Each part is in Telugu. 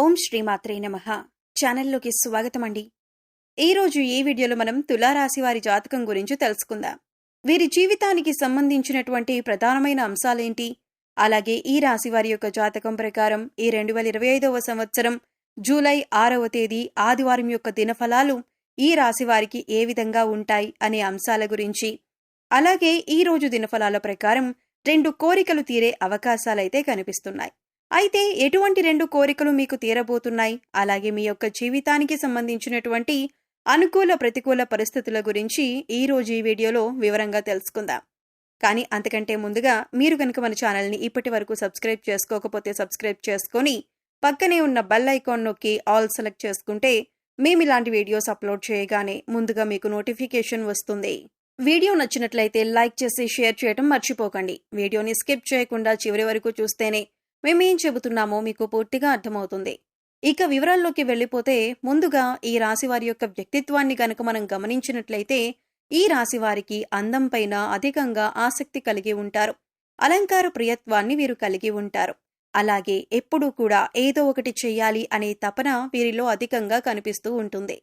ఓం శ్రీమాత్రే నమః. ఛానల్లోకి స్వాగతం అండి. ఈరోజు ఈ వీడియోలో మనం తులారాశి వారి జాతకం గురించి తెలుసుకుందాం. వీరి జీవితానికి సంబంధించినటువంటి ప్రధానమైన అంశాలేంటి, అలాగే ఈ రాశి వారి యొక్క జాతకం ప్రకారం ఈ 2025వ సంవత్సరం జూలై 6వ తేదీ ఆదివారం యొక్క దినఫలాలు ఈ రాశి వారికి ఏ విధంగా ఉంటాయి అనే అంశాల గురించి, అలాగే ఈ రోజు దినఫలాల ప్రకారం 2 కోరికలు తీరే అవకాశాలైతే కనిపిస్తున్నాయి. అయితే ఎటువంటి 2 కోరికలు మీకు తీరబోతున్నాయి, అలాగే మీ యొక్క జీవితానికి సంబంధించినటువంటి అనుకూల ప్రతికూల పరిస్థితుల గురించి ఈ రోజు ఈ వీడియోలో వివరంగా తెలుసుకుందాం. కానీ అంతకంటే ముందుగా మీరు కనుక మన ఛానల్ని ఇప్పటి వరకు సబ్స్క్రైబ్ చేసుకోకపోతే సబ్స్క్రైబ్ చేసుకొని పక్కనే ఉన్న బెల్ ఐకాన్ నొక్కి ఆల్ సెలెక్ట్ చేసుకుంటే మేము ఇలాంటి వీడియోస్ అప్లోడ్ చేయగానే ముందుగా మీకు నోటిఫికేషన్ వస్తుంది. వీడియో నచ్చినట్లయితే లైక్ చేసి షేర్ చేయడం మర్చిపోకండి. వీడియోని స్కిప్ చేయకుండా చివరి వరకు చూస్తేనే మేమేం చెబుతున్నామో మీకు పూర్తిగా అర్థమవుతుంది. ఇక వివరాల్లోకి వెళ్ళిపోతే ముందుగా ఈ రాశి వారి యొక్క వ్యక్తిత్వాన్ని గనక మనం గమనించినట్లయితే ఈ రాశి వారికి అందం పైన అధికంగా ఆసక్తి కలిగి ఉంటారు. అలంకార ప్రియత్వాన్ని వీరు కలిగి ఉంటారు. అలాగే ఎప్పుడూ కూడా ఏదో ఒకటి చెయ్యాలి అనే తపన వీరిలో అధికంగా కనిపిస్తూ ఉంటుంది.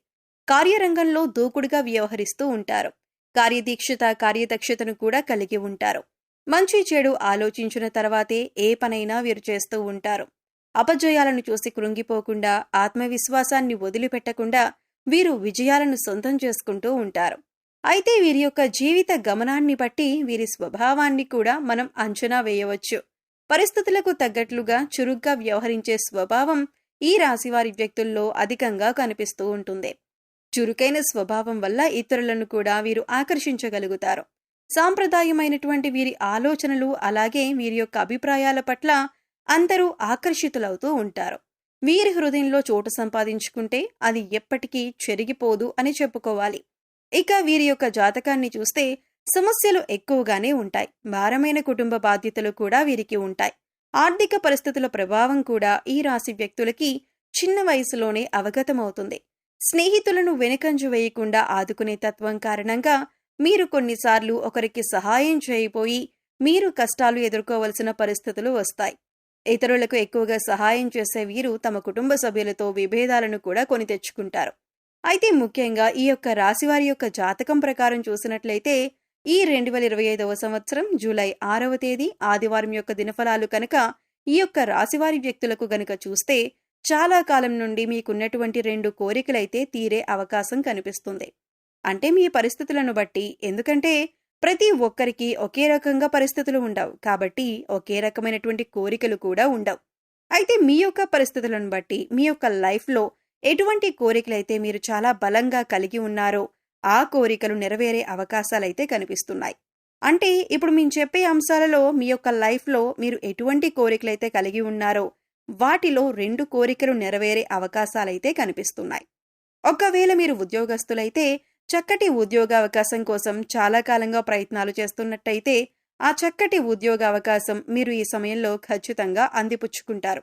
కార్యరంగంలో దూకుడుగా వ్యవహరిస్తూ ఉంటారు. కార్యదక్షతను కూడా కలిగి ఉంటారు. మంచి చెడు ఆలోచించిన తర్వాతే ఏ పనైనా వీరు చేస్తూ ఉంటారు. అపజయాలను చూసి కృంగిపోకుండా, ఆత్మవిశ్వాసాన్ని వదిలిపెట్టకుండా వీరు విజయాలను సొంతం చేసుకుంటూ ఉంటారు. అయితే వీరి యొక్క జీవిత గమనాన్ని బట్టి వీరి స్వభావాన్ని కూడా మనం అంచనా వేయవచ్చు. పరిస్థితులకు తగ్గట్లుగా చురుగ్గా వ్యవహరించే స్వభావం ఈ రాశివారి వ్యక్తుల్లో అధికంగా కనిపిస్తూ ఉంటుంది. చురుకైన స్వభావం వల్ల ఇతరులను కూడా వీరు ఆకర్షించగలుగుతారు. సాంప్రదాయమైనటువంటి వీరి ఆలోచనలు, అలాగే వీరి యొక్క అభిప్రాయాల పట్ల అందరూ ఆకర్షితులవుతూ ఉంటారు. వీరి హృదయంలో చోటు సంపాదించుకుంటే అది ఎప్పటికీ చెరిగిపోదు అని చెప్పుకోవాలి. ఇక వీరి యొక్క జాతకాన్ని చూస్తే సమస్యలు ఎక్కువగానే ఉంటాయి. భారమైన కుటుంబ బాధ్యతలు కూడా వీరికి ఉంటాయి. ఆర్థిక పరిస్థితుల ప్రభావం కూడా ఈ రాశి వ్యక్తులకి చిన్న వయసులోనే అవగతమవుతుంది. స్నేహితులను వెనుకంజ వేయకుండా ఆదుకునే తత్వం కారణంగా మీరు కొన్నిసార్లు ఒకరికి సహాయం చేయబోయి మీరు కష్టాలు ఎదుర్కోవలసిన పరిస్థితులు వస్తాయి. ఇతరులకు ఎక్కువగా సహాయం చేసే వీరు తమ కుటుంబ సభ్యులతో విభేదాలను కూడా కొని తెచ్చుకుంటారు. అయితే ముఖ్యంగా ఈ యొక్క రాశివారి యొక్క జాతకం ప్రకారం చూసినట్లయితే ఈ 2025వ సంవత్సరం జూలై 6వ తేదీ ఆదివారం యొక్క దినఫలాలు కనుక ఈ యొక్క రాశివారి వ్యక్తులకు గనుక చూస్తే చాలా కాలం నుండి మీకున్నటువంటి 2 కోరికలైతే తీరే అవకాశం కనిపిస్తుంది. అంటే మీ పరిస్థితులను బట్టి, ఎందుకంటే ప్రతి ఒక్కరికి ఒకే రకంగా పరిస్థితులు ఉండవు కాబట్టి ఒకే రకమైనటువంటి కోరికలు కూడా ఉండవు. అయితే మీ యొక్క పరిస్థితులను బట్టి మీ యొక్క లైఫ్లో ఎటువంటి కోరికలైతే మీరు చాలా బలంగా కలిగి ఉన్నారో ఆ కోరికలు నెరవేరే అవకాశాలైతే కనిపిస్తున్నాయి. అంటే ఇప్పుడు మేము చెప్పే అంశాలలో మీ యొక్క లైఫ్లో మీరు ఎటువంటి కోరికలైతే కలిగి ఉన్నారో వాటిలో 2 కోరికలు నెరవేరే అవకాశాలైతే కనిపిస్తున్నాయి. ఒకవేళ మీరు ఉద్యోగస్తులైతే చక్కటి ఉద్యోగావకాశం కోసం చాలా కాలంగా ప్రయత్నాలు చేస్తున్నట్టయితే ఆ చక్కటి ఉద్యోగావకాశం మీరు ఈ సమయంలో ఖచ్చితంగా అందిపుచ్చుకుంటారు.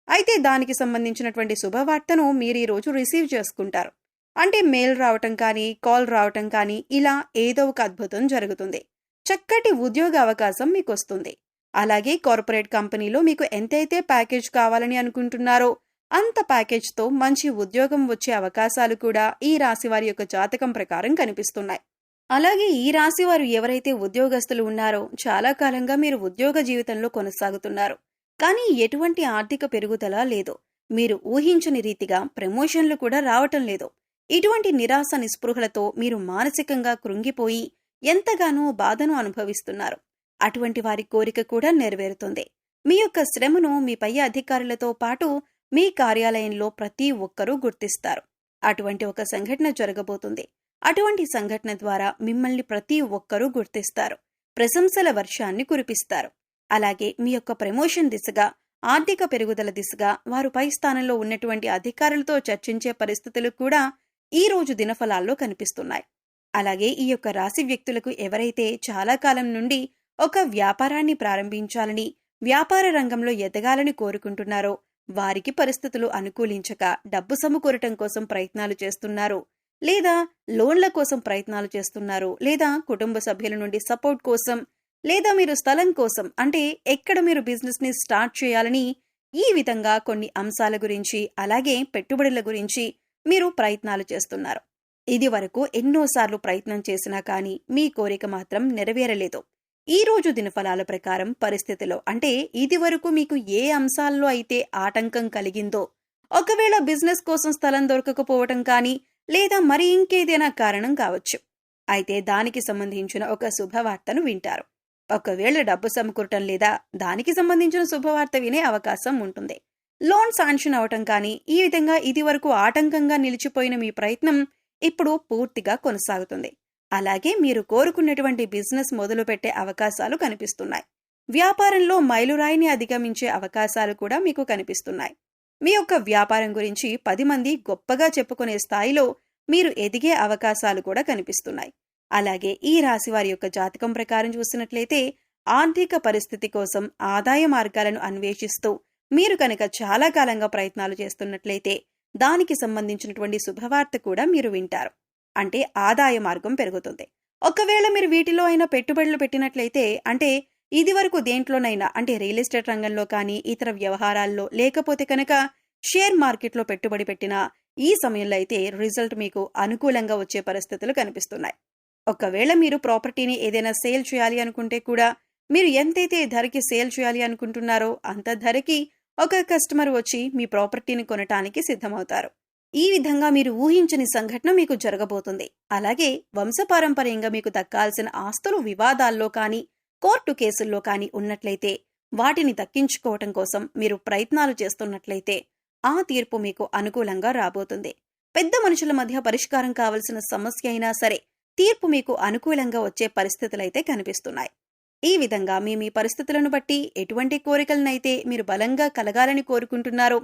అయితే దానికి సంబంధించినటువంటి శుభవార్తను మీరు ఈరోజు రిసీవ్ చేసుకుంటారు. అంటే మెయిల్ రావటం కానీ, కాల్ రావటం కానీ, ఇలా ఏదో ఒక అద్భుతం జరుగుతుంది. చక్కటి ఉద్యోగ అవకాశం మీకు వస్తుంది. అలాగే కార్పొరేట్ కంపెనీలో మీకు ఎంతైతే ప్యాకేజ్ కావాలని అనుకుంటున్నారో అంత ప్యాకేజ్తో మంచి ఉద్యోగం వచ్చే అవకాశాలు కూడా ఈ రాశివారి యొక్క జాతకం ప్రకారం కనిపిస్తున్నాయి. అలాగే ఈ రాశివారు ఎవరైతే ఉద్యోగస్తులు ఉన్నారో చాలా కాలంగా మీరు ఉద్యోగ జీవితంలో కొనసాగుతున్నారు. కానీ ఎటువంటి ఆర్థిక పెరుగుదల లేదు. మీరు ఊహించని రీతిగా ప్రమోషన్లు కూడా రావటం లేదు. ఇటువంటి నిరాశ నిస్పృహలతో మీరు మానసికంగా కృంగిపోయి ఎంతగానో బాధను అనుభవిస్తున్నారు. అటువంటి వారి కోరిక కూడా నెరవేరుతుంది. మీ యొక్క శ్రమను మీ పై అధికారులతో పాటు మీ కార్యాలయంలో ప్రతి ఒక్కరూ గుర్తిస్తారు. అటువంటి ఒక సంఘటన జరగబోతుంది. అటువంటి సంఘటన ద్వారా మిమ్మల్ని ప్రతి ఒక్కరూ గుర్తిస్తారు. ప్రశంసల వర్షాన్ని కురిపిస్తారు. అలాగే మీ యొక్క ప్రమోషన్ దిశగా, ఆర్థిక పెరుగుదల దిశగా వారు పై స్థానంలో ఉన్నటువంటి అధికారులతో చర్చించే పరిస్థితులు కూడా ఈ రోజు దినఫలాల్లో కనిపిస్తున్నాయి. అలాగే ఈ యొక్క రాశి వ్యక్తులకు ఎవరైతే చాలా కాలం నుండి ఒక వ్యాపారాన్ని ప్రారంభించాలని, వ్యాపార రంగంలో ఎదగాలని కోరుకుంటున్నారో వారికి పరిస్థితులు అనుకూలించక డబ్బు సమకూరటం కోసం ప్రయత్నాలు చేస్తున్నారు, లేదా లోన్ల కోసం ప్రయత్నాలు చేస్తున్నారు, లేదా కుటుంబ సభ్యుల నుండి సపోర్ట్ కోసం, లేదా మీరు స్థలం కోసం, అంటే ఎక్కడ మీరు బిజినెస్ ని స్టార్ట్ చేయాలని ఈ విధంగా కొన్ని అంశాల గురించి అలాగే పెట్టుబడుల గురించి మీరు ప్రయత్నాలు చేస్తున్నారు. ఇది వరకు ఎన్నోసార్లు ప్రయత్నం చేసినా కానీ మీ కోరిక మాత్రం నెరవేరలేదు. ఈ రోజు దినఫలాల ప్రకారం పరిస్థితిలో అంటే ఇది వరకు మీకు ఏ అంశాల్లో అయితే ఆటంకం కలిగిందో, ఒకవేళ బిజినెస్ కోసం స్థలం దొరకకపోవటం కానీ లేదా మరి ఇంకేదైనా కారణం కావచ్చు, అయితే దానికి సంబంధించిన ఒక శుభవార్తను వింటారు. ఒకవేళ డబ్బు సమకూరటం లేదా దానికి సంబంధించిన శుభవార్త వినే అవకాశం ఉంటుంది. లోన్ శాంక్షన్ అవటం కానీ ఈ విధంగా ఇది వరకు ఆటంకంగా నిలిచిపోయిన మీ ప్రయత్నం ఇప్పుడు పూర్తిగా కొనసాగుతుంది. అలాగే మీరు కోరుకున్నటువంటి బిజినెస్ మొదలుపెట్టే అవకాశాలు కనిపిస్తున్నాయి. వ్యాపారంలో మైలురాయిని అధిగమించే అవకాశాలు కూడా మీకు కనిపిస్తున్నాయి. మీ యొక్క వ్యాపారం గురించి 10 మంది గొప్పగా చెప్పుకునే స్థాయిలో మీరు ఎదిగే అవకాశాలు కూడా కనిపిస్తున్నాయి. అలాగే ఈ రాశి వారి యొక్క జాతకం ప్రకారం చూసినట్లయితే ఆర్థిక పరిస్థితి కోసం ఆదాయ మార్గాలను అన్వేషిస్తూ మీరు కనుక చాలా కాలంగా ప్రయత్నాలు చేస్తున్నట్లయితే దానికి సంబంధించినటువంటి శుభవార్త కూడా మీరు వింటారు. అంటే ఆదాయ మార్గం పెరుగుతుంది. ఒకవేళ మీరు వీటిలో అయినా పెట్టుబడులు పెట్టినట్లయితే అంటే ఇది వరకు దేంట్లోనైనా అంటే రియల్ ఎస్టేట్ రంగంలో కానీ ఇతర వ్యవహారాల్లో లేకపోతే కనుక షేర్ మార్కెట్లో పెట్టుబడి పెట్టినా ఈ సమయంలో అయితే రిజల్ట్ మీకు అనుకూలంగా వచ్చే పరిస్థితులు కనిపిస్తున్నాయి. ఒకవేళ మీరు ప్రాపర్టీని ఏదైనా సేల్ చేయాలి అనుకుంటే కూడా మీరు ఎంతైతే ధరకి సేల్ చేయాలి అనుకుంటున్నారో అంత ధరకి ఒక కస్టమర్ వచ్చి మీ ప్రాపర్టీని కొనటానికి సిద్ధమవుతారు. ఈ విధంగా మీరు ఊహించని సంఘటన మీకు జరగబోతుంది. అలాగే వంశపారంపర్యంగా మీకు దక్కాల్సిన ఆస్తులు వివాదాల్లో కానీ కోర్టు కేసుల్లో కానీ ఉన్నట్లయితే వాటిని దక్కించుకోవటం కోసం మీరు ప్రయత్నాలు చేస్తున్నట్లయితే ఆ తీర్పు మీకు అనుకూలంగా రాబోతుంది. పెద్ద మనుషుల మధ్య పరిష్కారం కావలసిన సమస్య అయినా సరే తీర్పు మీకు అనుకూలంగా వచ్చే పరిస్థితులైతే కనిపిస్తున్నాయి. ఈ విధంగా మీ పరిస్థితులను బట్టి ఎటువంటి కోరికలనైతే మీరు బలంగా కలగాలని కోరుకుంటున్నారో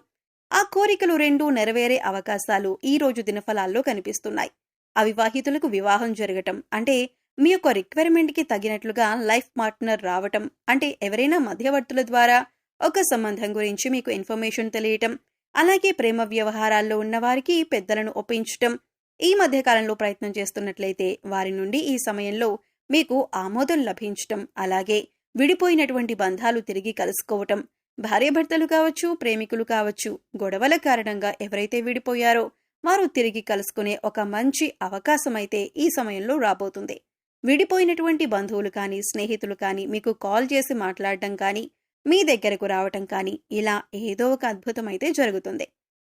ఆ కోరికలు 2 నెరవేరే అవకాశాలు ఈ రోజు దినఫలాల్లో కనిపిస్తున్నాయి. అవివాహితులకు వివాహం జరగటం అంటే మీ యొక్క రిక్వైర్మెంట్కి తగినట్లుగా లైఫ్ పార్ట్నర్ రావటం అంటే ఎవరైనా మధ్యవర్తుల ద్వారా ఒక సంబంధం గురించి మీకు ఇన్ఫర్మేషన్ తెలియటం, అలాగే ప్రేమ వ్యవహారాల్లో ఉన్నవారికి పెద్దలను ఒప్పించటం, ఈ మధ్యకాలంలో ప్రయత్నం చేస్తున్నట్లయితే వారి నుండి ఈ సమయంలో మీకు ఆమోదం లభించటం, అలాగే విడిపోయినటువంటి బంధాలు తిరిగి కలుసుకోవటం, భార్యాభర్తలు కావచ్చు ప్రేమికులు కావచ్చు గొడవల కారణంగా ఎవరైతే విడిపోయారో వారు తిరిగి కలుసుకునే ఒక మంచి అవకాశం అయితే ఈ సమయంలో రాబోతుంది. విడిపోయినటువంటి బంధువులు కానీ స్నేహితులు కానీ మీకు కాల్ చేసి మాట్లాడటం కానీ మీ దగ్గరకు రావటం కానీ ఇలా ఏదో ఒక అద్భుతం అయితే జరుగుతుంది.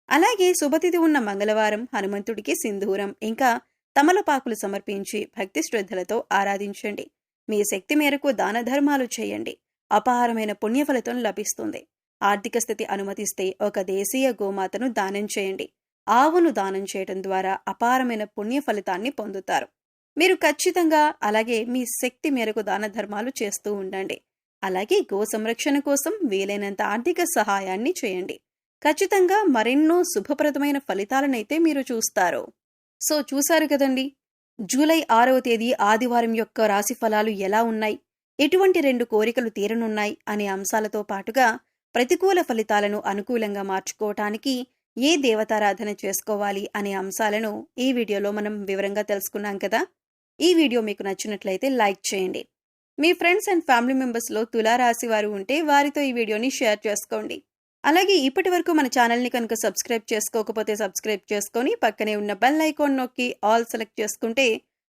అలాగే శుభతిథి ఉన్న మంగళవారం హనుమంతుడికి సింధూరం ఇంకా తమలపాకులు సమర్పించి భక్తి శ్రద్ధలతో ఆరాధించండి. మీ శక్తి మేరకు దాన ధర్మాలు చేయండి. అపారమైన పుణ్యఫలితం లభిస్తుంది. ఆర్థిక స్థితి అనుమతిస్తే ఒక దేశీయ గోమాతను దానం చేయండి. ఆవును దానం చేయడం ద్వారా అపారమైన పుణ్య ఫలితాన్ని పొందుతారు. మీరు ఖచ్చితంగా అలాగే మీ శక్తి మేరకు దాన ధర్మాలు చేస్తూ ఉండండి. అలాగే గో సంరక్షణ కోసం వీలైనంత ఆర్థిక సహాయాన్ని చేయండి. ఖచ్చితంగా మరెన్నో శుభప్రదమైన ఫలితాలనైతే మీరు చూస్తారు. సో చూశారు కదండి, జూలై 6వ తేదీ ఆదివారం యొక్క రాశి ఫలాలు ఎలా ఉన్నాయి, ఎటువంటి 2 కోరికలు తీరనున్నాయి అనే అంశాలతో పాటుగా ప్రతికూల ఫలితాలను అనుకూలంగా మార్చుకోవటానికి ఏ దేవతారాధన చేసుకోవాలి అనే అంశాలను ఈ వీడియోలో మనం వివరంగా తెలుసుకున్నాం కదా. ఈ వీడియో మీకు నచ్చినట్లయితే లైక్ చేయండి. మీ ఫ్రెండ్స్ అండ్ ఫ్యామిలీ మెంబర్స్లో తులారాశి వారు ఉంటే వారితో ఈ వీడియోని షేర్ చేసుకోండి. అలాగే ఇప్పటి వరకు మన ఛానల్ని కనుక సబ్స్క్రైబ్ చేసుకోకపోతే సబ్స్క్రైబ్ చేసుకొని పక్కనే ఉన్న బెల్ ఐకాన్ నొక్కి ఆల్ సెలెక్ట్ చేసుకుంటే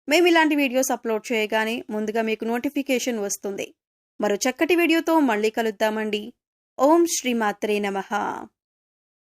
మేము ఇలాంటి వీడియోస్ అప్లోడ్ చేయగానే ముందుగా మీకు నోటిఫికేషన్ వస్తుంది. మరో చక్కటి వీడియోతో మళ్ళీ కలుద్దామండి. ఓం శ్రీ మాత్రే నమః.